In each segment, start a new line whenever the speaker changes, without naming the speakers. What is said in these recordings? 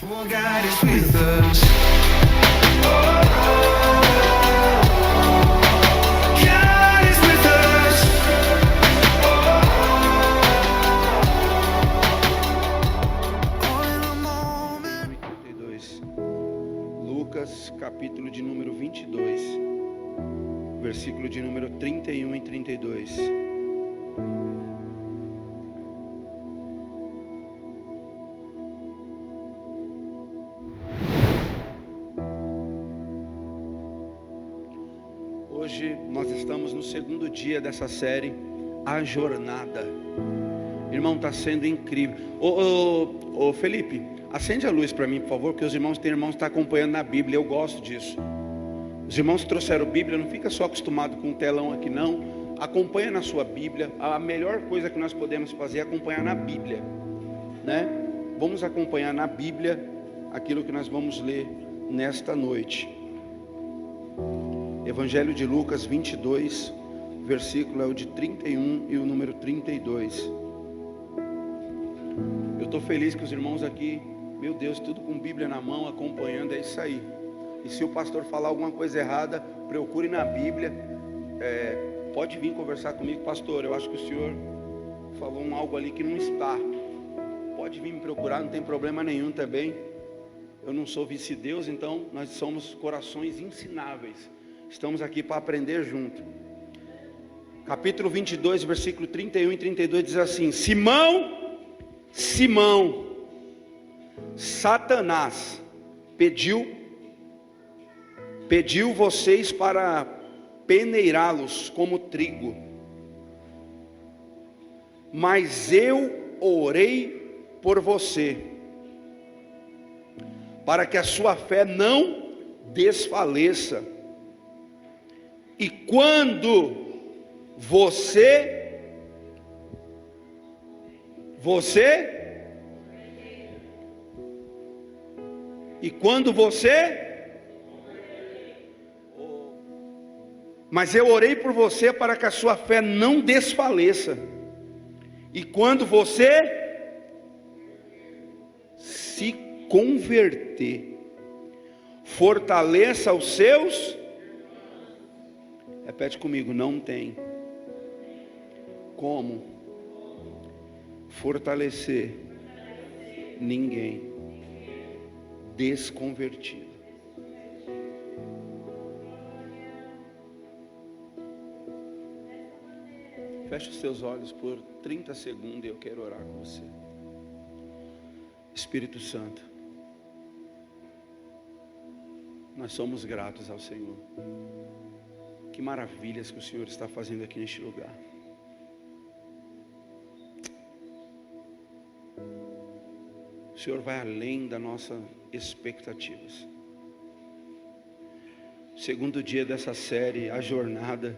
For God is with us. God is with us.
32. Lucas, capítulo de número 22, versículo de número 31 e 32. Hoje nós estamos no segundo dia dessa série, A Jornada. Irmão, está sendo incrível. Ô Felipe, acende a luz para mim, por favor, porque os irmãos que estão acompanhando na Bíblia, eu gosto disso. Os irmãos que trouxeram Bíblia, não fica só acostumado com o telão aqui não. Acompanha na sua Bíblia. A melhor coisa que nós podemos fazer é acompanhar na Bíblia, né? Vamos acompanhar na Bíblia aquilo que nós vamos ler nesta noite. Evangelho de Lucas 22, versículo é o de 31 e o número 32. Eu estou feliz que os irmãos aqui, meu Deus, tudo com Bíblia na mão, acompanhando, é isso aí. E se o pastor falar alguma coisa errada, procure na Bíblia. Pode vir conversar comigo, pastor, eu acho que o senhor falou algo ali que não está. Pode vir me procurar, não tem problema nenhum também. Eu não sou vice-deus, então nós somos corações ensináveis. Estamos aqui para aprender junto. Capítulo 22, versículo 31 e 32 diz assim: Simão, Simão, Satanás pediu vocês para peneirá-los como trigo, mas eu orei por você, para que a sua fé não desfaleça. E quando você mas eu orei por você para que a sua fé não desfaleça. E quando você se converter, fortaleça os seus. Repete comigo, não tem como fortalecer ninguém desconvertido. Feche os seus olhos por 30 segundos e eu quero orar com você. Espírito Santo, nós somos gratos ao Senhor. Que maravilhas que o Senhor está fazendo aqui neste lugar. O Senhor vai além das nossas expectativas. Segundo dia dessa série, A Jornada.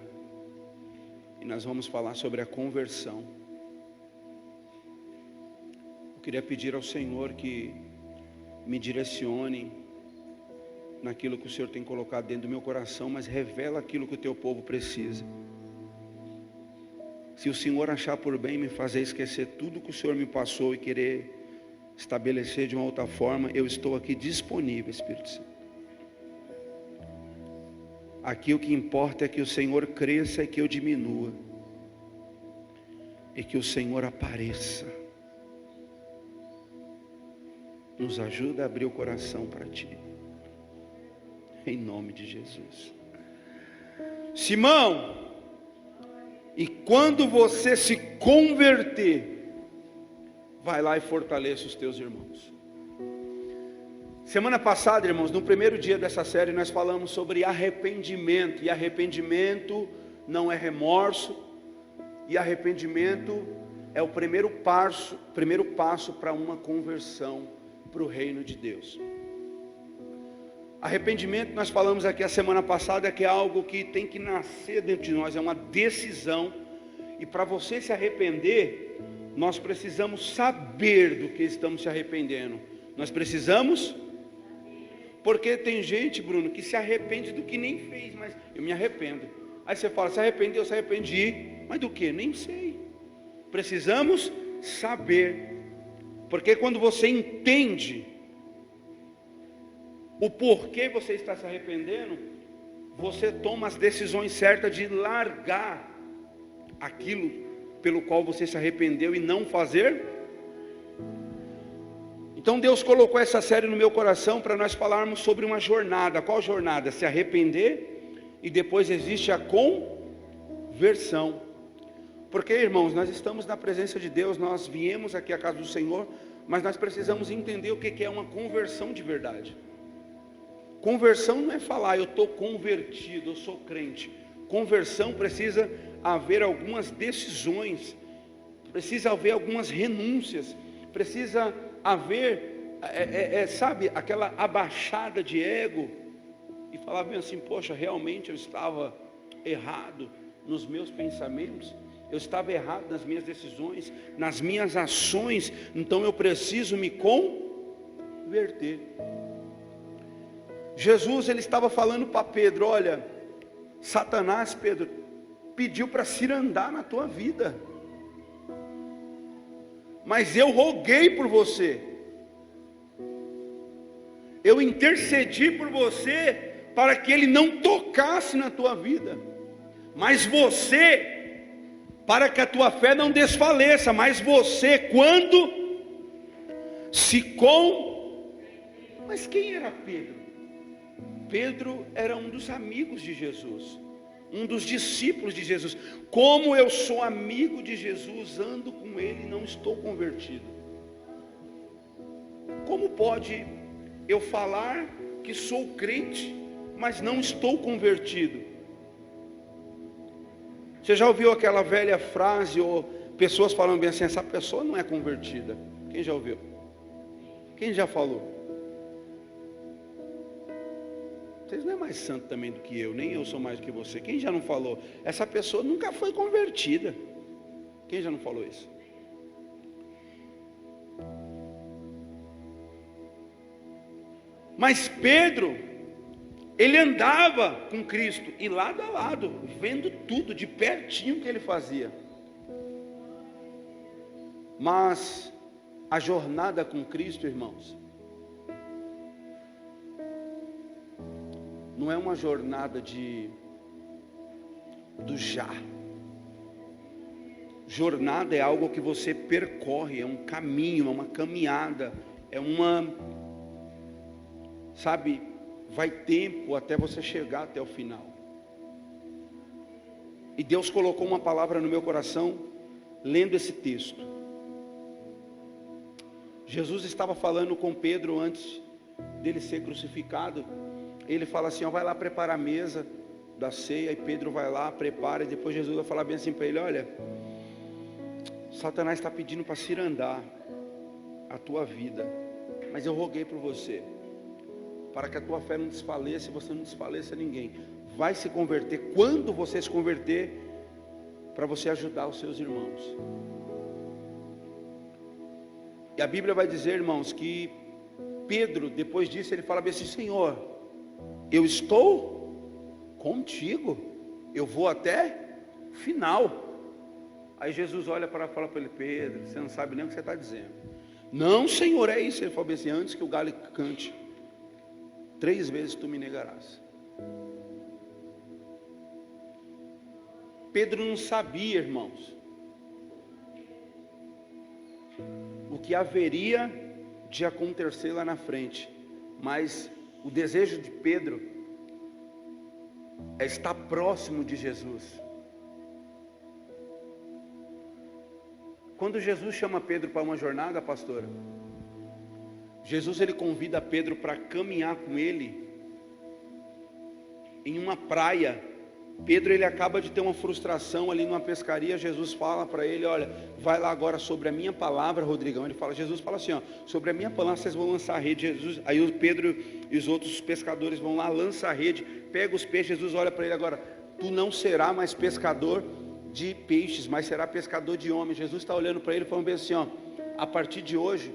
E nós vamos falar sobre a conversão. Eu queria pedir ao Senhor que me direcione naquilo que o Senhor tem colocado dentro do meu coração, mas revela aquilo que o teu povo precisa. Se o Senhor achar por bem me fazer esquecer tudo que o Senhor me passou e querer estabelecer de uma outra forma, eu estou aqui disponível, Espírito Santo. Aqui o que importa é que o Senhor cresça e que eu diminua, e que o Senhor apareça. Nos ajuda a abrir o coração para Ti, em nome de Jesus. Simão, e quando você se converter, vai lá e fortaleça os teus irmãos. Semana passada, irmãos, no primeiro dia dessa série, nós falamos sobre arrependimento. E arrependimento não é remorso. E arrependimento é o primeiro passo para uma conversão para o reino de Deus. Arrependimento, nós falamos aqui a semana passada, que é algo que tem que nascer dentro de nós, é uma decisão. E para você se arrepender, nós precisamos saber do que estamos se arrependendo. Nós precisamos, porque tem gente, Bruno, que se arrepende do que nem fez, mas eu me arrependo. Aí você fala, se arrependeu, se arrependi, mas do que? Nem sei. Precisamos saber, porque quando você entende o porquê você está se arrependendo, você toma as decisões certas de largar aquilo pelo qual você se arrependeu e não fazer. Então Deus colocou essa série no meu coração para nós falarmos sobre uma jornada. Qual jornada? Se arrepender, e depois existe a conversão. Porque, irmãos, nós estamos na presença de Deus, nós viemos aqui à casa do Senhor, mas nós precisamos entender o que é uma conversão de verdade. Conversão não é falar, eu estou convertido, eu sou crente. Conversão precisa haver algumas decisões, precisa haver algumas renúncias, precisa haver, sabe, aquela abaixada de ego, e falar bem assim, poxa, realmente eu estava errado nos meus pensamentos, eu estava errado nas minhas decisões, nas minhas ações, então eu preciso me converter. Jesus, ele estava falando para Pedro, olha, Satanás, Pedro, pediu para cirandar na tua vida, mas eu roguei por você, eu intercedi por você, para que ele não tocasse na tua vida, mas você, para que a tua fé não desfaleça, mas você, quando mas quem era Pedro? Pedro era um dos amigos de Jesus, um dos discípulos de Jesus. Como eu sou amigo de Jesus, ando com ele e não estou convertido? Como pode eu falar que sou crente, mas não estou convertido? Você já ouviu aquela velha frase, ou pessoas falando bem assim, essa pessoa não é convertida? Quem já ouviu? Quem já falou? Vocês não é mais santo também do que eu, nem eu sou mais do que você. Quem já não falou? Essa pessoa nunca foi convertida. Quem já não falou isso? Mas Pedro, ele andava com Cristo, e lado a lado, vendo tudo de pertinho que ele fazia. Mas a jornada com Cristo, irmãos, não é uma jornada do já. Jornada é algo que você percorre, é um caminho, é uma caminhada, é uma, sabe, vai tempo até você chegar até o final. E Deus colocou uma palavra no meu coração, lendo esse texto. Jesus estava falando com Pedro antes dele ser crucificado. Ele fala assim, ó, vai lá preparar a mesa da ceia, e Pedro vai lá, prepara, e depois Jesus vai falar bem assim para ele, olha, Satanás está pedindo para cirandar a tua vida, mas eu roguei por você, para que a tua fé não desfaleça, e você não desfaleça ninguém. Vai se converter, quando você se converter, para você ajudar os seus irmãos. E a Bíblia vai dizer, irmãos, que Pedro, depois disso, ele fala bem assim, Senhor, eu estou contigo, eu vou até o final. Aí Jesus olha para falar para ele, Pedro, você não sabe nem o que você está dizendo. Não, Senhor, é isso. Ele falou assim, antes que o galo cante, 3 vezes tu me negarás. Pedro não sabia, irmãos, o que haveria de acontecer lá na frente, mas o desejo de Pedro é estar próximo de Jesus. Quando Jesus chama Pedro para uma jornada, pastora, Jesus, ele convida Pedro para caminhar com ele em uma praia. Pedro, ele acaba de ter uma frustração ali numa pescaria. Jesus fala para ele, olha, vai lá agora sobre a minha palavra, Rodrigão. Jesus fala assim, ó, sobre a minha palavra vocês vão lançar a rede. Jesus, aí o Pedro e os outros pescadores vão lá, lança a rede, pega os peixes. Jesus olha para ele agora, tu não será mais pescador de peixes, mas será pescador de homens. Jesus está olhando para ele falando bem assim, ó, a partir de hoje,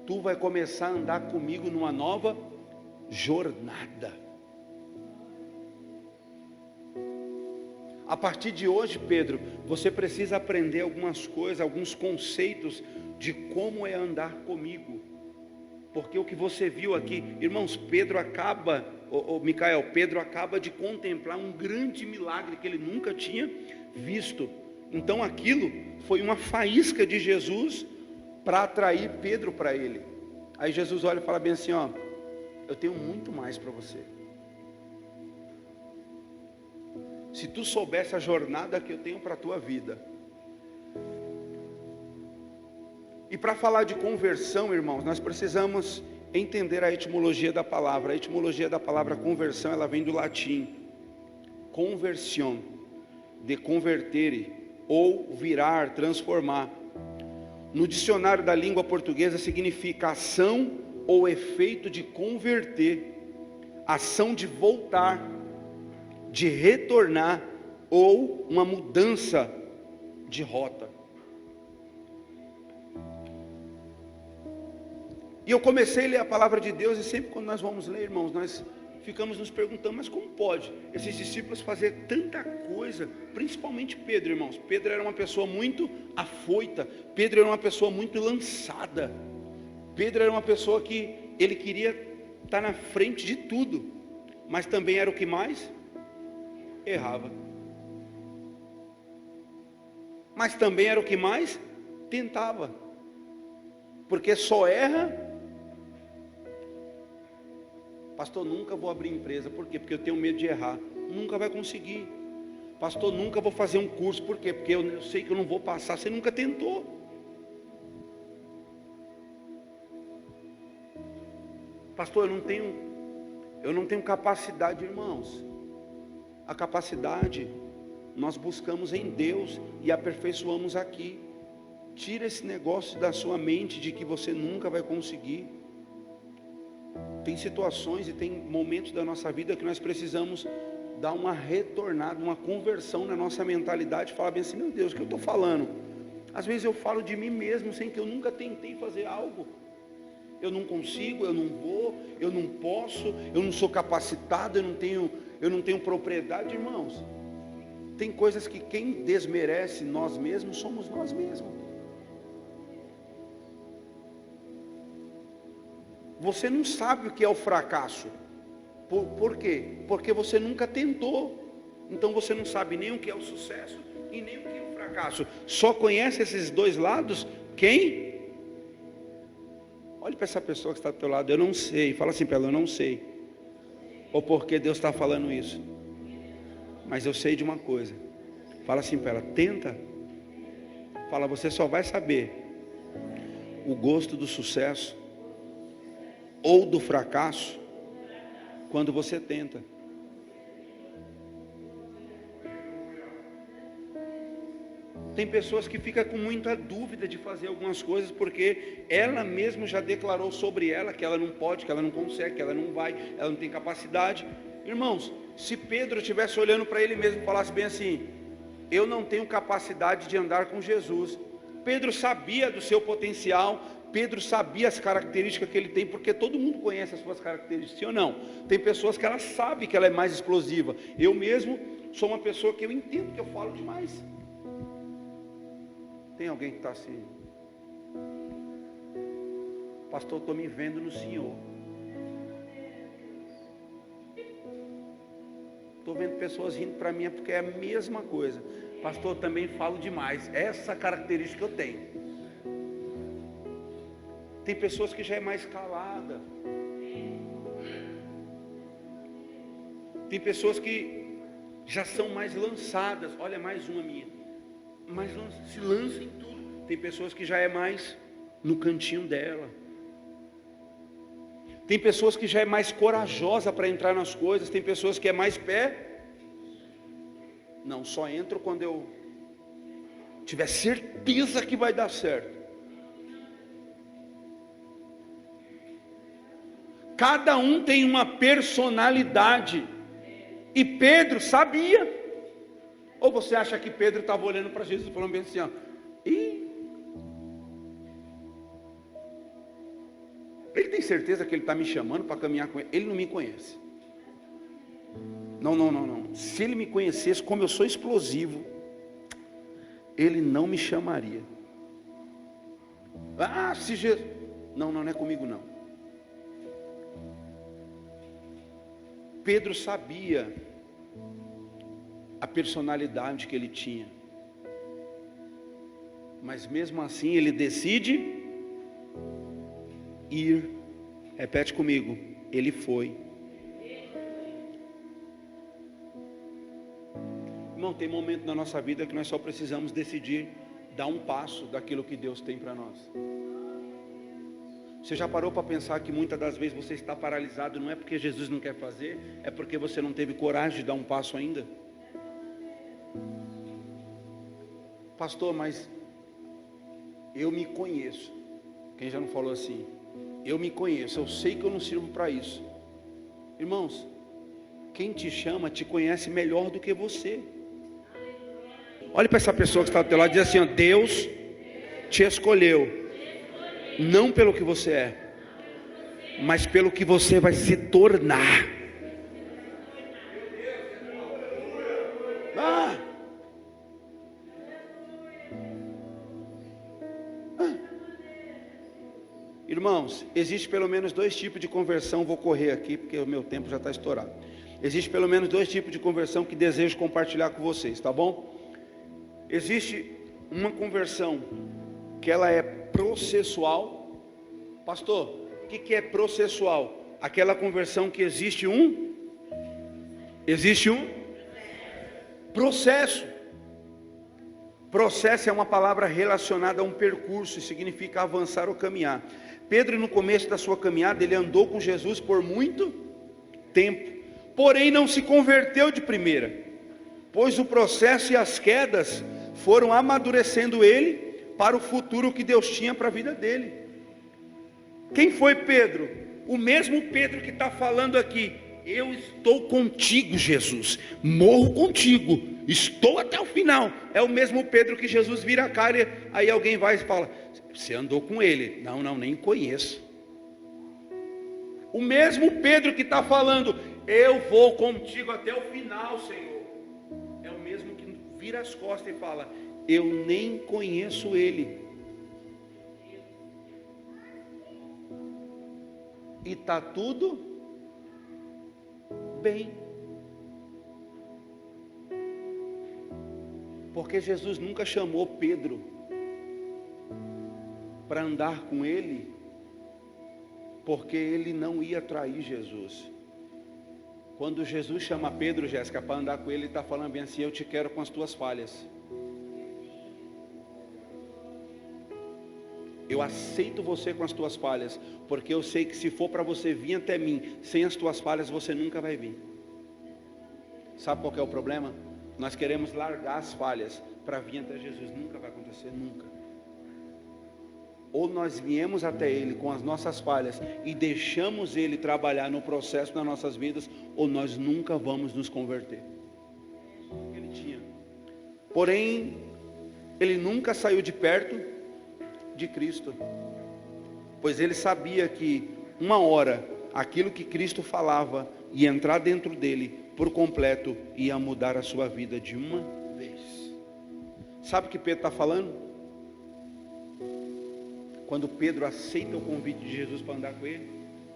tu vai começar a andar comigo numa nova jornada. A partir de hoje, Pedro, você precisa aprender algumas coisas, alguns conceitos de como é andar comigo. Porque o que você viu aqui, irmãos, Pedro acaba de contemplar um grande milagre que ele nunca tinha visto. Então aquilo foi uma faísca de Jesus para atrair Pedro para ele. Aí Jesus olha e fala bem assim, ó, eu tenho muito mais para você. Se tu soubesse a jornada que eu tenho para a tua vida. E para falar de conversão, irmãos, nós precisamos entender a etimologia da palavra. A etimologia da palavra conversão, ela vem do latim conversion, de convertere, ou virar, transformar. No dicionário da língua portuguesa significa ação ou efeito de converter, ação de voltar, de retornar, ou uma mudança de rota. E eu comecei a ler a palavra de Deus, e sempre quando nós vamos ler, irmãos, nós ficamos nos perguntando, mas como pode esses discípulos fazer tanta coisa? Principalmente Pedro, irmãos. Pedro era uma pessoa muito afoita, Pedro era uma pessoa muito lançada, Pedro era uma pessoa que ele queria estar na frente de tudo, mas também era o que mais errava, mas também era o que mais tentava, porque só erra. Pastor, nunca vou abrir empresa. Por quê? Porque eu tenho medo de errar. Nunca vai conseguir. Pastor, nunca vou fazer um curso. Por quê? Porque eu sei que eu não vou passar. Você nunca tentou. Pastor, eu não tenho capacidade, irmãos. A capacidade nós buscamos em Deus e aperfeiçoamos aqui. Tira esse negócio da sua mente de que você nunca vai conseguir. Tem situações e tem momentos da nossa vida que nós precisamos dar uma retornada, uma conversão na nossa mentalidade, falar bem assim, meu Deus, o que eu estou falando? Às vezes eu falo de mim mesmo, sem que eu nunca tentei fazer algo. Eu não consigo, eu não vou, eu não posso, eu não sou capacitado, eu não tenho propriedade, irmãos. Tem coisas que quem desmerece nós mesmos, somos nós mesmos. Você não sabe o que é o fracasso. Por quê? Porque você nunca tentou. Então você não sabe nem o que é o sucesso e nem o que é o fracasso. Só conhece esses dois lados quem? Olhe para essa pessoa que está do teu lado, eu não sei. Fala assim para ela, eu não sei. Ou porque Deus está falando isso. Mas eu sei de uma coisa. Fala assim para ela, tenta. Fala, você só vai saber o gosto do sucesso ou do fracasso quando você tenta. Tem pessoas que ficam com muita dúvida de fazer algumas coisas porque ela mesma já declarou sobre ela que ela não pode, que ela não consegue, que ela não vai, ela não tem capacidade. Irmãos, se Pedro estivesse olhando para ele mesmo e falasse bem assim, eu não tenho capacidade de andar com Jesus. Pedro sabia do seu potencial, Pedro sabia as características que ele tem, porque todo mundo conhece as suas características, sim ou não? Tem pessoas que ela sabe que ela é mais explosiva. Eu mesmo sou uma pessoa que eu entendo que eu falo demais. Tem alguém que está assim, pastor, estou me vendo no Senhor. Estou vendo pessoas rindo para mim, porque é a mesma coisa. Pastor, também falo demais. Essa característica eu tenho. Tem pessoas que já é mais calada. Tem pessoas que já são mais lançadas. Olha, mais uma minha. Se lança em tudo. Tem pessoas que já é mais no cantinho dela. Tem pessoas que já é mais corajosa para entrar nas coisas. Tem pessoas que é mais pé. Não, só entro quando eu tiver certeza que vai dar certo. Cada um tem uma personalidade. E Pedro sabia. Ou você acha que Pedro estava olhando para Jesus e falando bem assim, ó, ele tem certeza que ele está me chamando para caminhar com ele? Ele não me conhece. Não. Se ele me conhecesse como eu sou explosivo, ele não me chamaria. Se Jesus... Não é comigo não. Pedro sabia a personalidade que ele tinha, mas mesmo assim ele decide ir. Repete comigo, ele foi. Irmão, tem momento na nossa vida que nós só precisamos decidir dar um passo daquilo que Deus tem para nós. Você já parou para pensar que muitas das vezes você está paralisado, não é porque Jesus não quer fazer, é porque você não teve coragem de dar um passo ainda? Pastor, mas eu me conheço. Quem já não falou assim? Eu me conheço, eu sei que eu não sirvo para isso. Irmãos, quem te chama te conhece melhor do que você. Olhe para essa pessoa que está do teu lado e diz assim, ó, Deus te escolheu, não pelo que você é, mas pelo que você vai se tornar. Irmãos, existe pelo menos dois tipos de conversão. Vou correr aqui porque o meu tempo já está estourado. Existe pelo menos dois tipos de conversão que desejo compartilhar com vocês, tá bom? Existe uma conversão que ela é processual. Pastor, o que é processual? Aquela conversão que existe um processo. Processo é uma palavra relacionada a um percurso e significa avançar ou caminhar. Pedro, no começo da sua caminhada, ele andou com Jesus por muito tempo, porém não se converteu de primeira, pois o processo e as quedas foram amadurecendo ele para o futuro que Deus tinha para a vida dele. Quem foi Pedro? O mesmo Pedro que está falando aqui. Eu estou contigo, Jesus, morro contigo, estou até o final. É o mesmo Pedro que Jesus vira a cara, aí alguém vai e fala, você andou com ele? Não, nem conheço. O mesmo Pedro que está falando, eu vou contigo até o final, Senhor, é o mesmo que vira as costas e fala, eu nem conheço ele. E está tudo bem, porque Jesus nunca chamou Pedro para andar com ele, porque ele não ia trair Jesus. Quando Jesus chama Pedro, Jéssica, para andar com ele, ele está falando bem assim, eu te quero com as tuas falhas. Eu aceito você com as tuas falhas, porque eu sei que se for para você vir até mim, sem as tuas falhas, você nunca vai vir. Sabe qual que é o problema? Nós queremos largar as falhas para vir até Jesus, nunca vai acontecer, nunca. Ou nós viemos até Ele com as nossas falhas e deixamos Ele trabalhar no processo das nossas vidas, ou nós nunca vamos nos converter. Ele tinha. Porém, ele nunca saiu de perto de Cristo, pois ele sabia que uma hora aquilo que Cristo falava ia entrar dentro dele por completo, ia mudar a sua vida de uma vez. Sabe o que Pedro está falando? Quando Pedro aceita o convite de Jesus para andar com ele,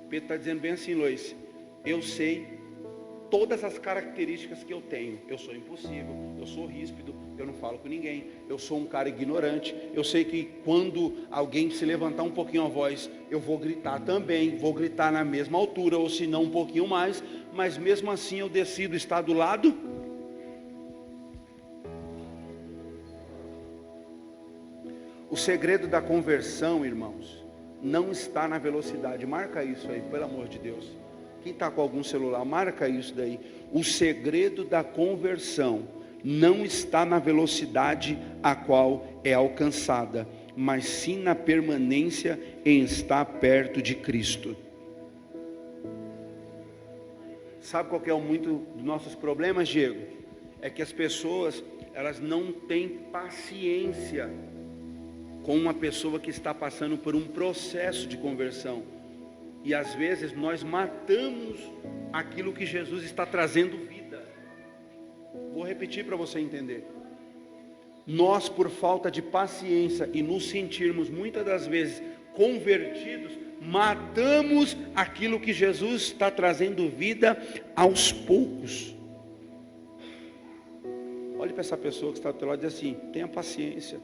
Pedro está dizendo bem assim, Luiz, eu sei todas as características que eu tenho. Eu sou impossível, eu sou ríspido, eu não falo com ninguém, eu sou um cara ignorante. Eu sei que quando alguém se levantar um pouquinho a voz, eu vou gritar também, vou gritar na mesma altura, ou se não um pouquinho mais, mas mesmo assim eu decido estar do lado. O segredo da conversão, irmãos, não está na velocidade. Marca isso aí, pelo amor de Deus. Quem está com algum celular, marca isso daí. O segredo da conversão não está na velocidade a qual é alcançada, mas sim na permanência em estar perto de Cristo. Sabe qual que é muito dos nossos problemas, Diego? É que as pessoas, elas não têm paciência com uma pessoa que está passando por um processo de conversão. E às vezes nós matamos aquilo que Jesus está trazendo vida. Vou repetir para você entender. Nós, por falta de paciência e nos sentirmos muitas das vezes convertidos, matamos aquilo que Jesus está trazendo vida aos poucos. Olhe para essa pessoa que está do teu lado e diz assim: tenha paciência.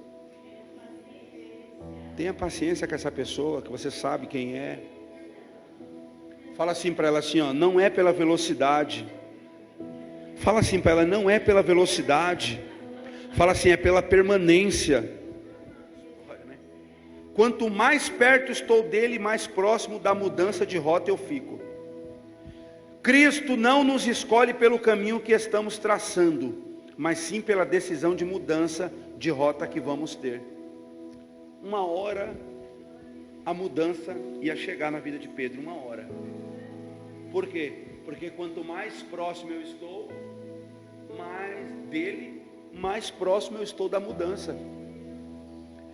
Tenha paciência com essa pessoa que você sabe quem é. Fala assim para ela assim, ó, não é pela velocidade. Fala assim para ela, não é pela velocidade. Fala assim, é pela permanência. Quanto mais perto estou dele, mais próximo da mudança de rota eu fico. Cristo não nos escolhe pelo caminho que estamos traçando, mas sim pela decisão de mudança de rota que vamos ter. Uma hora a mudança ia chegar na vida de Pedro, uma hora. Por quê? Porque quanto mais próximo eu estou, mais dele, mais próximo eu estou da mudança.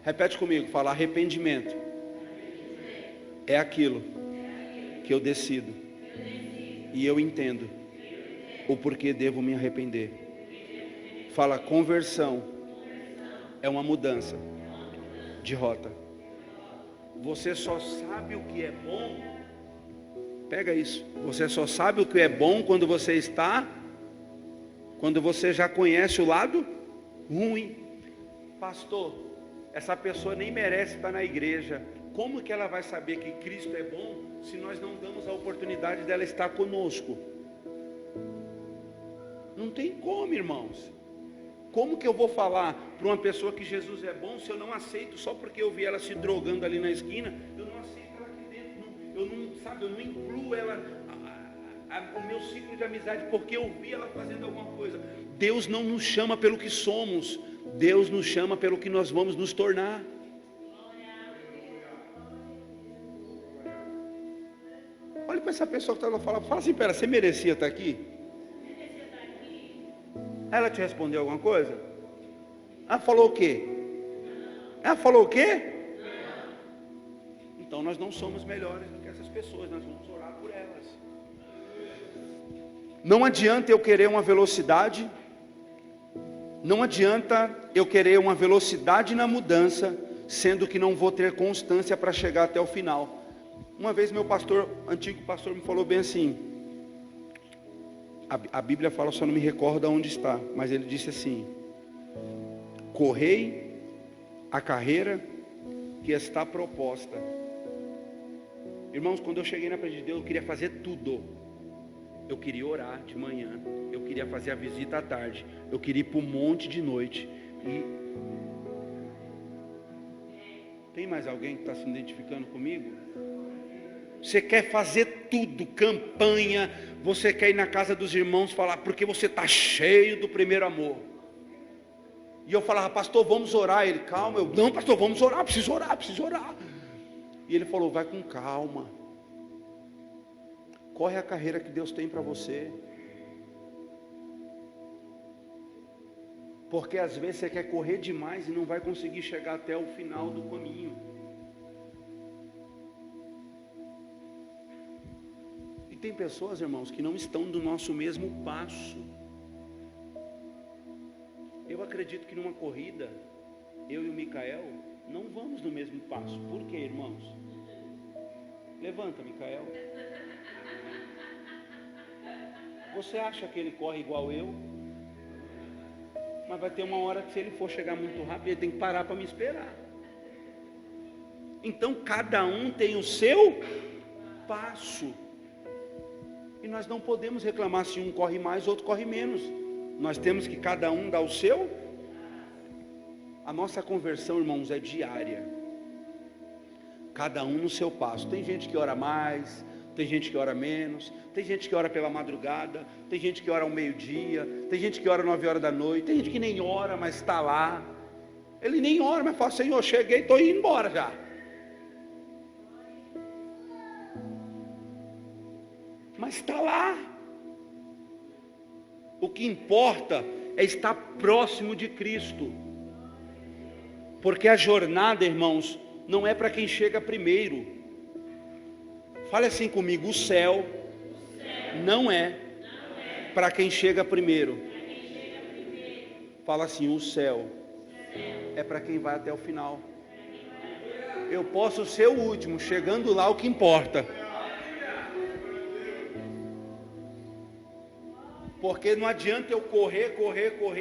Repete comigo, fala: arrependimento é aquilo que eu decido e eu entendo o porquê devo me arrepender. Fala: conversão é uma mudança de rota. Você só sabe o que é bom. Pega isso. Você só sabe o que é bom quando você já conhece o lado ruim. Pastor, essa pessoa nem merece estar na igreja. Como que ela vai saber que Cristo é bom se nós não damos a oportunidade dela estar conosco? Não tem como, irmãos. Como que eu vou falar para uma pessoa que Jesus é bom se eu não aceito só porque eu vi ela se drogando ali na esquina? Eu não aceito ela aqui dentro, eu não incluo ela o meu ciclo de amizade porque eu vi ela fazendo alguma coisa. Deus não nos chama pelo que somos, Deus nos chama pelo que nós vamos nos tornar. Olha para essa pessoa que está lá falando, fala assim: pera, você merecia estar aqui? Ela te respondeu alguma coisa? Ela falou o quê? Ela falou o quê? Então nós não somos melhores do que essas pessoas, nós vamos orar por elas. Não adianta eu querer uma velocidade, não adianta eu querer uma velocidade na mudança, sendo que não vou ter constância para chegar até o final. Uma vez meu antigo pastor me falou bem assim, a Bíblia fala, só não me recordo onde está, mas ele disse assim: correi a carreira que está proposta. Irmãos, quando eu cheguei na presença de Deus, eu queria fazer tudo. Eu queria orar de manhã, eu queria fazer a visita à tarde, eu queria ir para o monte de noite. E tem mais alguém que está se identificando comigo? Você quer fazer tudo, campanha, você quer ir na casa dos irmãos falar, porque você está cheio do primeiro amor. E eu falava: pastor, vamos orar. Ele: calma. Eu: não, pastor, vamos orar, preciso orar. E ele falou: vai com calma, corre a carreira que Deus tem para você. Porque às vezes você quer correr demais e não vai conseguir chegar até o final do caminho. Tem pessoas, irmãos, que não estão do nosso mesmo passo. Eu acredito que numa corrida, eu e o Micael não vamos no mesmo passo. Por quê, irmãos? Levanta, Micael. Você acha que ele corre igual eu? Mas vai ter uma hora que, se ele for chegar muito rápido, ele tem que parar para me esperar. Então cada um tem o seu passo. E nós não podemos reclamar se um corre mais, outro corre menos. Nós temos que cada um dar o seu. A nossa conversão, irmãos, é diária. Cada um no seu passo. Tem gente que ora mais, tem gente que ora menos, tem gente que ora pela madrugada, tem gente que ora ao meio-dia, tem gente que ora 9 horas da noite, tem gente que nem ora, mas está lá. Ele nem ora, mas fala: Senhor, cheguei, estou indo embora já. Mas está lá. O que importa é estar próximo de Cristo. Porque a jornada, irmãos, não é para quem chega primeiro. Fale assim comigo: o céu não é para quem chega primeiro. Fala assim: o céu é para quem vai até o final. eu posso ser o último, chegando lá o que importa. Porque não adianta eu correr,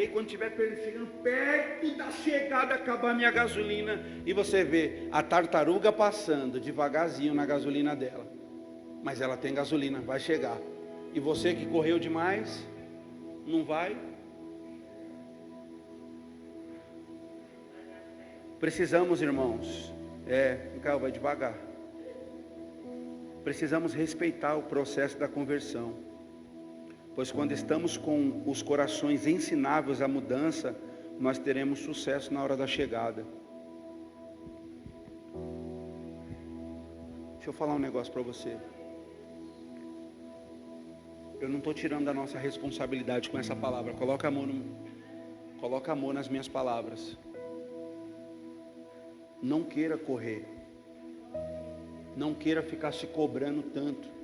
e quando estiver chegando perto da chegada, acabar minha gasolina, e você vê a tartaruga passando devagarzinho na gasolina dela, mas ela tem gasolina, vai chegar, e você que correu demais, não vai. Precisamos, irmãos, Micael, vai devagar, precisamos respeitar o processo da conversão. Pois quando estamos com os corações ensináveis à mudança, nós teremos sucesso na hora da chegada. Deixa eu falar um negócio para você. Eu não estou tirando da nossa responsabilidade com essa palavra. Coloca amor nas minhas palavras. Não queira correr. Não queira ficar se cobrando tanto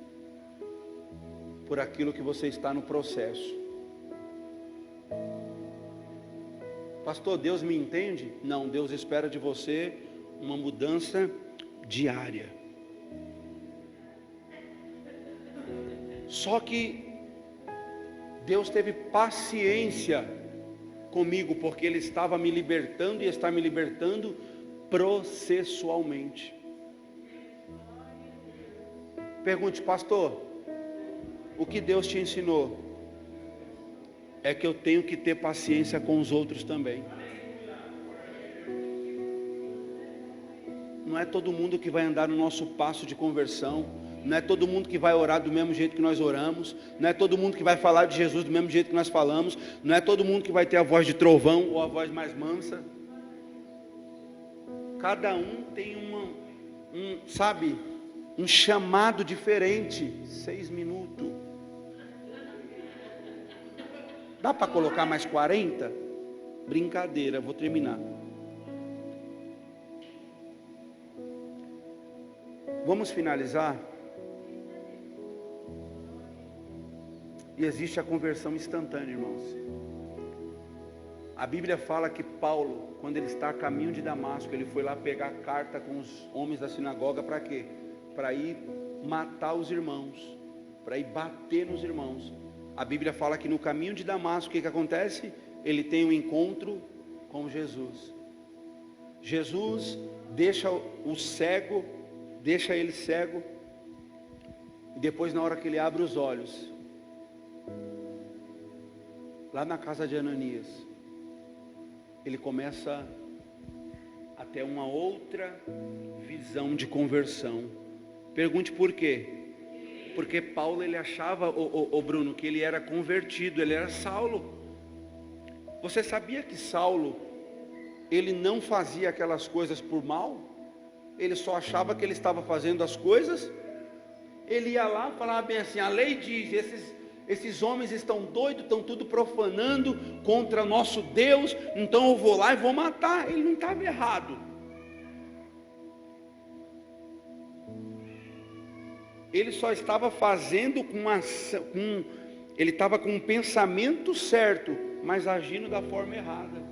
por aquilo que você está no processo. Pastor, Deus me entende? Não, Deus espera de você uma mudança diária. Só que Deus teve paciência comigo, porque Ele estava me libertando e está me libertando processualmente. Pergunte, pastor, o que Deus te ensinou? É que eu tenho que ter paciência com os outros também. Não é todo mundo que vai andar no nosso passo de conversão. Não é todo mundo que vai orar do mesmo jeito que nós oramos. Não é todo mundo que vai falar de Jesus do mesmo jeito que nós falamos. Não é todo mundo que vai ter a voz de trovão ou a voz mais mansa. Cada um tem um chamado diferente. 6 minutos. Dá para colocar mais 40? Brincadeira, vou terminar. Vamos finalizar. E existe a conversão instantânea, irmãos. A Bíblia fala que Paulo, quando ele está a caminho de Damasco, ele foi lá pegar carta com os homens da sinagoga para quê? Para ir matar os irmãos, para ir bater nos irmãos. A Bíblia fala que no caminho de Damasco, o que acontece? Ele tem um encontro com Jesus. Jesus deixa ele cego, e depois na hora que ele abre os olhos, lá na casa de Ananias, ele começa a ter uma outra visão de conversão. Pergunte por quê? Porque Paulo, ele achava, Bruno, que ele era convertido, ele era Saulo. Você sabia que Saulo, ele não fazia aquelas coisas por mal? Ele só achava que ele estava fazendo as coisas. Ele ia lá e falava bem assim, a lei diz, esses homens estão doidos, estão tudo profanando contra nosso Deus, então eu vou lá e vou matar. Ele não estava errado. Ele só estava fazendo ele estava com um pensamento certo, mas agindo da forma errada.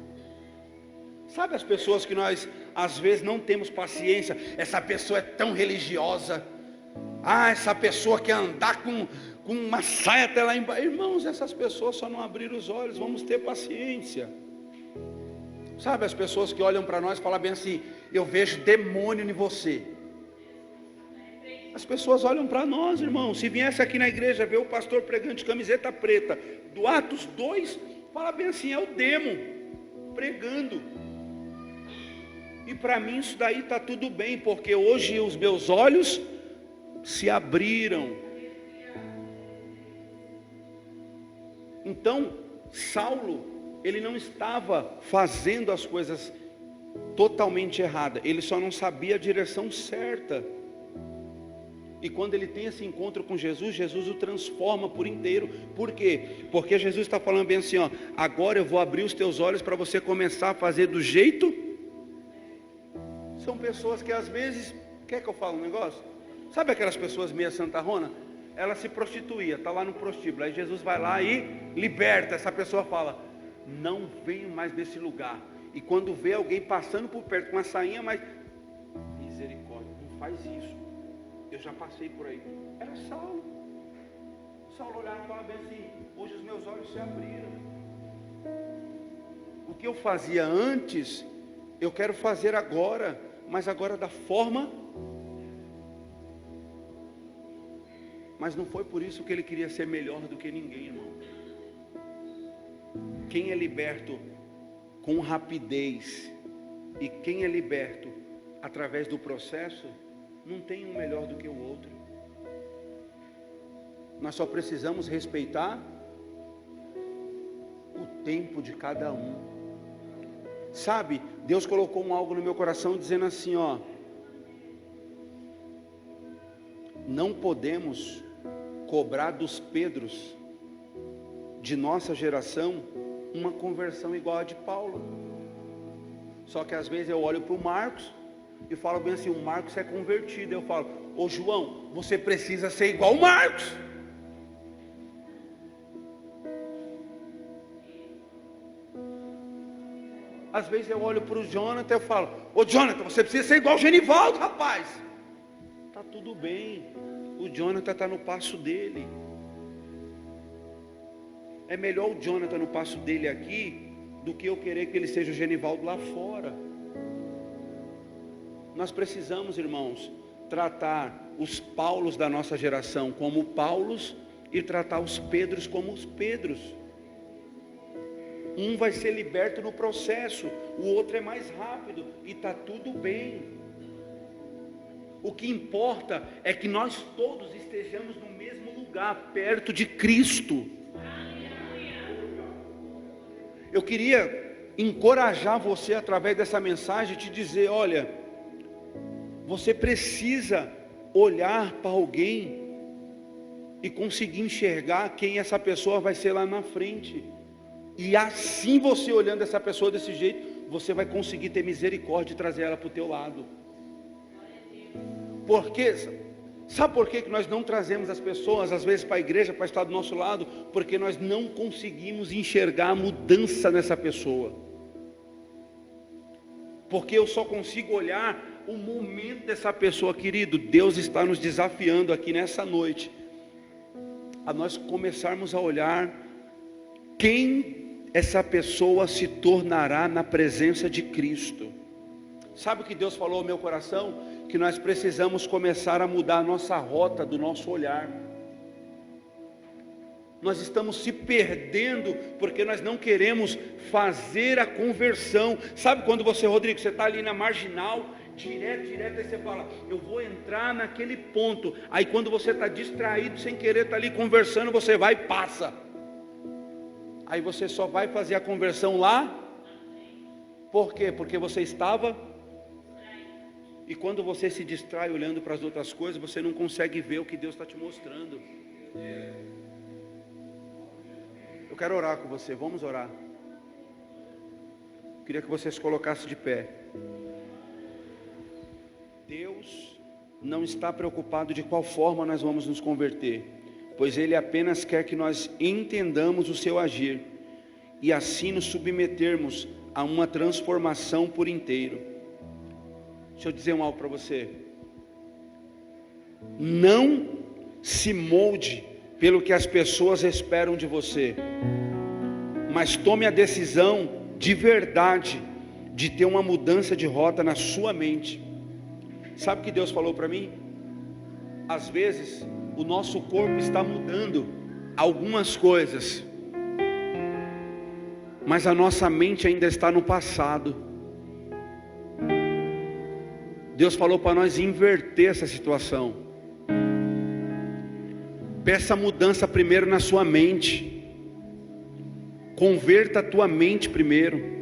Sabe as pessoas que nós às vezes não temos paciência? Essa pessoa é tão religiosa. Essa pessoa quer andar com uma saia até lá embaixo. Irmãos, essas pessoas só não abriram os olhos. Vamos ter paciência. Sabe as pessoas que olham para nós e falam bem assim, eu vejo demônio em você. As pessoas olham para nós, irmão. Se viesse aqui na igreja ver o pastor pregando de camiseta preta, do Atos 2, fala bem assim, é o demo pregando. E para mim isso daí está tudo bem, porque hoje os meus olhos se abriram. Então, Saulo, ele não estava fazendo as coisas totalmente erradas, ele só não sabia a direção certa. E quando ele tem esse encontro com Jesus, Jesus o transforma por inteiro. Por quê? Porque Jesus está falando bem assim, agora eu vou abrir os teus olhos para você começar a fazer do jeito. São pessoas que às vezes, quer que eu fale um negócio? Sabe aquelas pessoas meia santarrona? Ela se prostituía, está lá no prostíbulo, aí Jesus vai lá e liberta. Essa pessoa fala, não venho mais desse lugar. E quando vê alguém passando por perto com uma sainha, mas misericórdia. faz isso. Eu já passei por aí. Era Saulo. Saulo olhava e falava bem assim: hoje os meus olhos se abriram. O que eu fazia antes, eu quero fazer agora, mas agora da forma. Mas não foi por isso que ele queria ser melhor do que ninguém, irmão. Quem é liberto com rapidez e quem é liberto através do processo, não tem um melhor do que o outro. Nós só precisamos respeitar o tempo de cada um. Sabe, Deus colocou algo no meu coração dizendo assim, ó: não podemos cobrar dos Pedros de nossa geração uma conversão igual a de Paulo. Só que às vezes eu olho para o Marcos e falo bem assim: o Marcos é convertido. Eu falo: ô João, você precisa ser igual o Marcos. Às vezes eu olho para o Jonathan e falo: ô Jonathan, você precisa ser igual o Genivaldo, rapaz. Tá tudo bem, o Jonathan está no passo dele. É melhor o Jonathan no passo dele aqui do que eu querer que ele seja o Genivaldo lá fora. Nós precisamos, irmãos, tratar os Paulos da nossa geração como Paulos e tratar os Pedros como os Pedros. Um vai ser liberto no processo, o outro é mais rápido e está tudo bem. O que importa é que nós todos estejamos no mesmo lugar, perto de Cristo. Eu queria encorajar você através dessa mensagem, te dizer: olha, você precisa olhar para alguém e conseguir enxergar quem essa pessoa vai ser lá na frente. E assim, você olhando essa pessoa desse jeito, você vai conseguir ter misericórdia e trazer ela para o teu lado. Porque, sabe por que nós não trazemos as pessoas às vezes para a igreja, para estar do nosso lado? Porque nós não conseguimos enxergar a mudança nessa pessoa. Porque eu só consigo olhar o momento dessa pessoa. Querido, Deus está nos desafiando aqui nessa noite a nós começarmos a olhar quem essa pessoa se tornará na presença de Cristo. Sabe o que Deus falou ao meu coração? Que nós precisamos começar a mudar a nossa rota do nosso olhar. Nós estamos se perdendo porque nós não queremos fazer a conversão. Sabe quando você, Rodrigo, você está ali na marginal, direto, aí você fala: eu vou entrar naquele ponto. Aí quando você está distraído, sem querer, está ali conversando, você vai e passa. Aí você só vai fazer a conversão lá. Por quê? Porque você estava. E quando você se distrai olhando para as outras coisas, você não consegue ver o que Deus está te mostrando. Eu quero orar com você, vamos orar. Eu queria que você se colocasse de pé. Deus não está preocupado de qual forma nós vamos nos converter, pois Ele apenas quer que nós entendamos o seu agir e assim nos submetermos a uma transformação por inteiro. Deixa eu dizer algo para você: não se molde pelo que as pessoas esperam de você, mas tome a decisão de verdade de ter uma mudança de rota na sua mente. Sabe o que Deus falou para mim? Às vezes o nosso corpo está mudando algumas coisas, mas a nossa mente ainda está no passado. Deus falou para nós inverter essa situação. Peça mudança primeiro na sua mente. Converta a tua mente primeiro.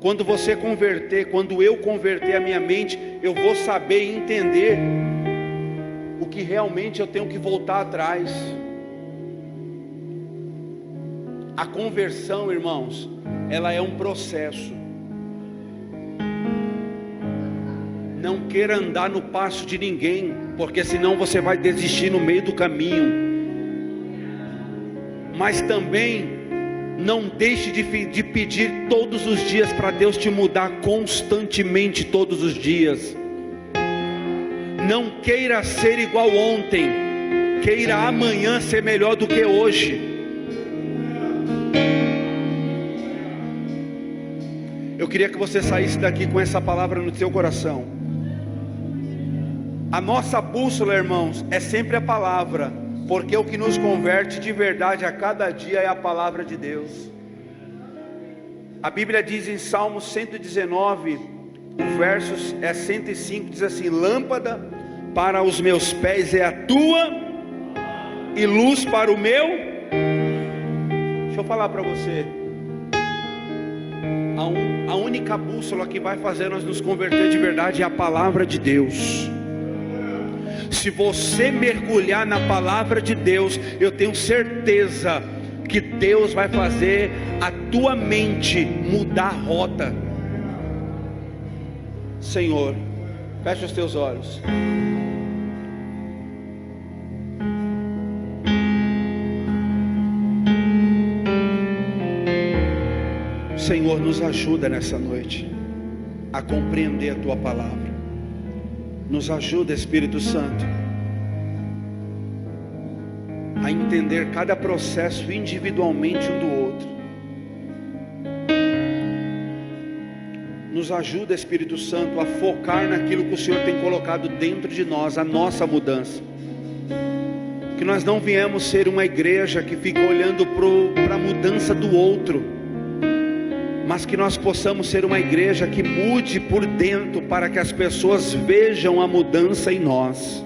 Quando você converter, quando eu converter a minha mente, eu vou saber e entender o que realmente eu tenho que voltar atrás. A conversão, irmãos, ela é um processo. Não queira andar no passo de ninguém, porque senão você vai desistir no meio do caminho. Mas também não deixe de pedir todos os dias para Deus te mudar constantemente todos os dias. Não queira ser igual ontem, queira amanhã ser melhor do que hoje. Eu queria que você saísse daqui com essa palavra no seu coração. A nossa bússola, irmãos, é sempre a palavra, porque o que nos converte de verdade a cada dia é a palavra de Deus. A Bíblia diz em Salmo 119, o verso é 105, diz assim: lâmpada para os meus pés é a tua, e luz para o meu. Deixa eu falar para você, a única bússola que vai fazer nós nos converter de verdade é a palavra de Deus. Se você mergulhar na palavra de Deus, eu tenho certeza que Deus vai fazer a tua mente mudar a rota. Senhor, fecha os teus olhos. Senhor, nos ajuda nessa noite a compreender a tua palavra. Nos ajuda, Espírito Santo, a entender cada processo individualmente um do outro. Nos ajuda, Espírito Santo, a focar naquilo que o Senhor tem colocado dentro de nós, a nossa mudança. Que nós não viemos ser uma igreja que fica olhando para a mudança do outro, mas que nós possamos ser uma igreja que mude por dentro, para que as pessoas vejam a mudança em nós.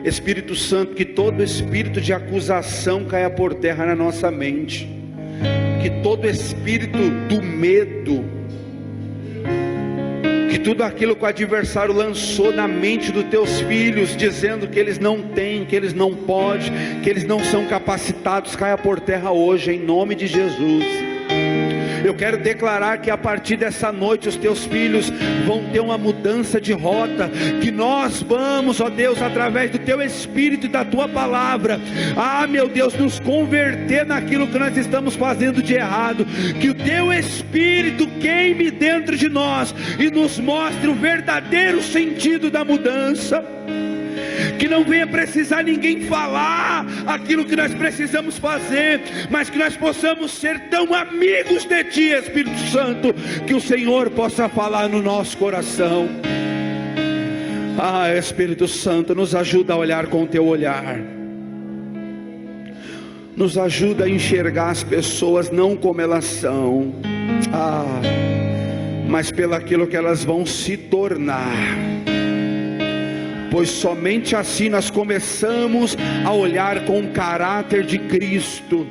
Espírito Santo, que todo espírito de acusação caia por terra na nossa mente, que todo espírito do medo, que tudo aquilo que o adversário lançou na mente dos teus filhos, dizendo que eles não têm, que eles não podem, que eles não são capacitados, caia por terra hoje, em nome de Jesus. Eu quero declarar que a partir dessa noite os teus filhos vão ter uma mudança de rota, que nós vamos, ó Deus, através do teu Espírito e da tua palavra, meu Deus, nos converter naquilo que nós estamos fazendo de errado. Que o teu Espírito queime dentro de nós e nos mostre o verdadeiro sentido da mudança. Que não venha precisar ninguém falar aquilo que nós precisamos fazer, mas que nós possamos ser tão amigos de Ti, Espírito Santo, que o Senhor possa falar no nosso coração. Espírito Santo, nos ajuda a olhar com o Teu olhar, nos ajuda a enxergar as pessoas não como elas são, mas pelo aquilo que elas vão se tornar. Pois somente assim nós começamos a olhar com o caráter de Cristo.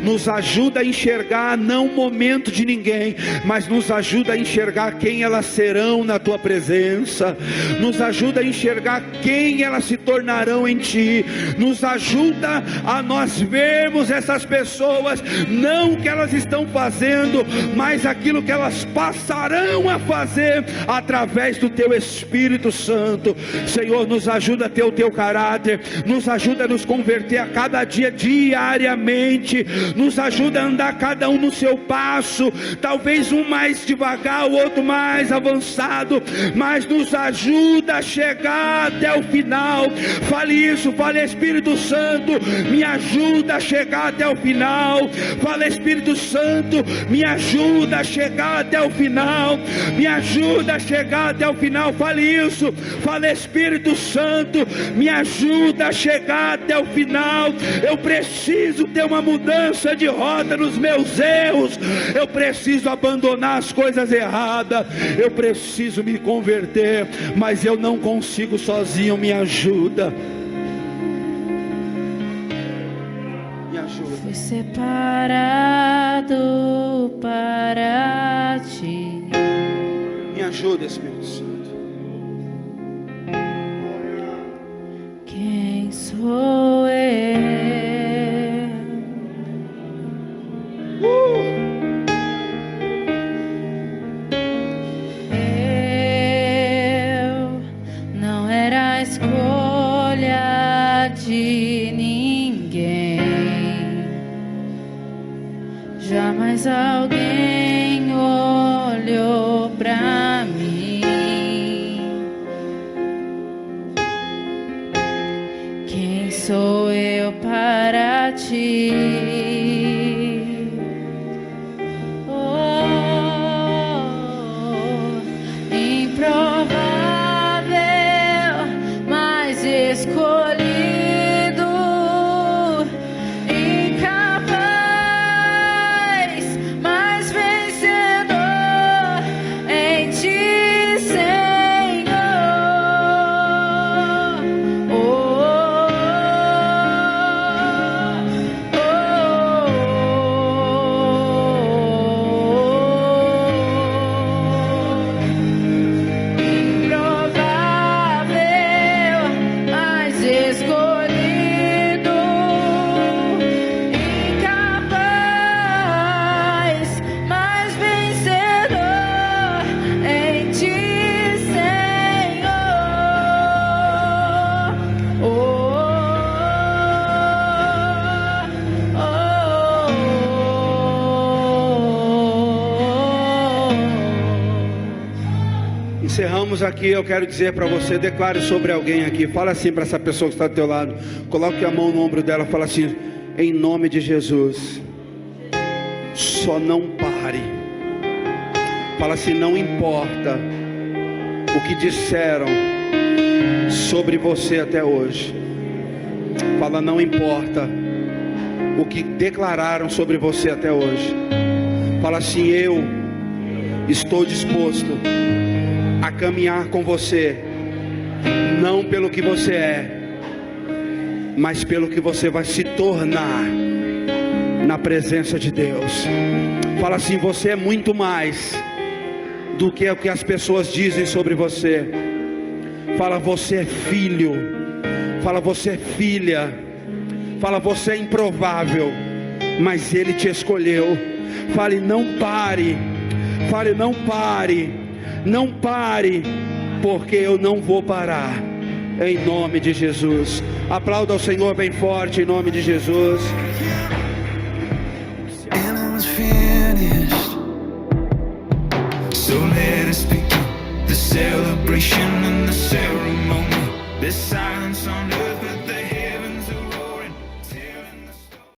Nos ajuda a enxergar não o momento de ninguém, mas nos ajuda a enxergar quem elas serão na tua presença. Nos ajuda a enxergar quem elas se tornarão em ti. Nos ajuda a nós vermos essas pessoas, não o que elas estão fazendo, mas aquilo que elas passarão a fazer através do teu Espírito Santo. Senhor, nos ajuda a ter o teu caráter, nos ajuda a nos converter a cada dia, diariamente. Nos ajuda a andar cada um no seu passo, talvez um mais devagar, o outro mais avançado, mas nos ajuda a chegar até o final. Fale isso, fale: Espírito Santo, me ajuda a chegar até o final. Fale: Espírito Santo, me ajuda a chegar até o final. Me ajuda a chegar até o final. Fale isso, fale: Espírito Santo, me ajuda a chegar até o final. Eu preciso ter uma mudança de rota nos meus erros. Eu preciso abandonar as coisas erradas. Eu preciso me converter, mas eu não consigo sozinho. Me ajuda. Me ajuda.
Fui separado para ti.
Me ajuda, Espírito Santo.
Quem sou eu? Eu não era a escolha de ninguém. Jamais alguém olhou pra mim. sou eu para ti? Oh, improvável, mas escolhido, incapaz, mas vencedor em ti, Senhor. Improvável, mas escolhido, incapaz, mas vencedor em ti, Senhor.
Encerramos aqui. Eu quero dizer para você, declare sobre alguém aqui. Fala assim para essa pessoa que está do teu lado. Coloque a mão no ombro dela. Fala assim: em nome de Jesus, só não pare. Fala assim: não importa o que disseram sobre você até hoje. Fala: não importa o que declararam sobre você até hoje. Fala assim: eu estou disposto a caminhar com você, não pelo que você é, mas pelo que você vai se tornar na presença de Deus. Fala assim: você é muito mais do que o que as pessoas dizem sobre você. Fala: você é filho. Fala: você é filha. Fala: você é improvável, mas Ele te escolheu. Fale: não pare. Fale: não pare. Não pare, porque eu não vou parar, em nome de Jesus. Aplauda ao Senhor bem forte, em nome de Jesus.
And it was finished. So let us begin the celebration